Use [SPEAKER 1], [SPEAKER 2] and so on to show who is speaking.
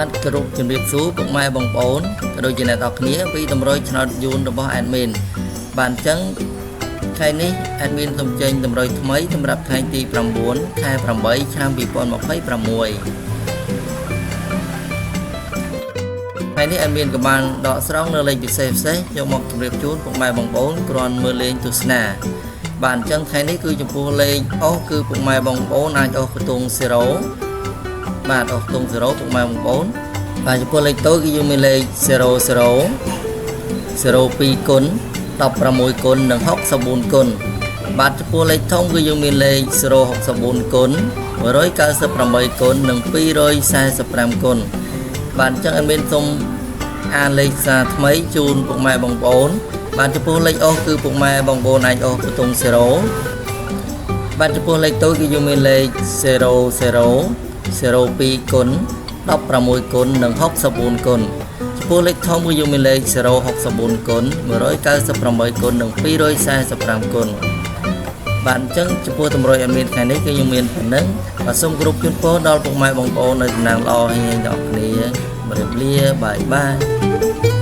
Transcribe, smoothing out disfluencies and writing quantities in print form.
[SPEAKER 1] បាទគ្រប់ជំរាបសួរពុកម៉ែបងប្អូនក៏ដូចជាអ្នកទាំងគ្នាពីតម្រុយឆ្នោតយូនរបស់ admin បាទអញ្ចឹងថ្ងៃនេះ admin សូមចេញតម្រុយថ្មីសម្រាប់ថ្ងៃទី9ខែ8ឆ្នាំ2026ថ្ងៃនេះ admin ក៏បានដកស្រង់នៅលេខពិសេសយកមកជម្រាបជូនពុកម៉ែបងប្អូនគ្រាន់មើលលេងទស្សនាបាទអញ្ចឹងថ្ងៃនេះគឺចំពោះលេខអស់គឺពុកម៉ែបងប្អូនអាចអស់ខ្ទង់0បាទអស់ខ្ទង់0ពុកម៉ែបងប្អូនបាទចំពោះលេខតូចគឺយើងមានលេខ00 02គុណ16គុណនិង64គុណបាទចំពោះលេខធំគឺយើងមានលេខ064គុណ198គុណនិង245គុណបាទអញ្ចឹងអត់មានសូមអានលេខសារថ្មីជូនពុកម៉ែបងប្អូនបាទចំពោះលេខអស់គឺពុកម៉ែបងប្អូនអាចអស់ខ្ទង់0បាទចំពោះលេខតូចគឺយើងមានលេខ00 02គុណ16គុណនិង64គុណចំពោះលេខធំគឺយើងមានលេខ064គុណ198គុណនិង245គុណបាទអញ្ចឹងចំពោះតម្រុយអត់មានថ្ងៃនេះគឺយើងមានប៉ុណ្ណឹងបាទសូមគោរពជូនពរដល់ពុកម៉ែបងប្អូននៅតំណាងល្អហើយអ្នកទាំងអស់គ្នាជម្រាបលាបាយបាយ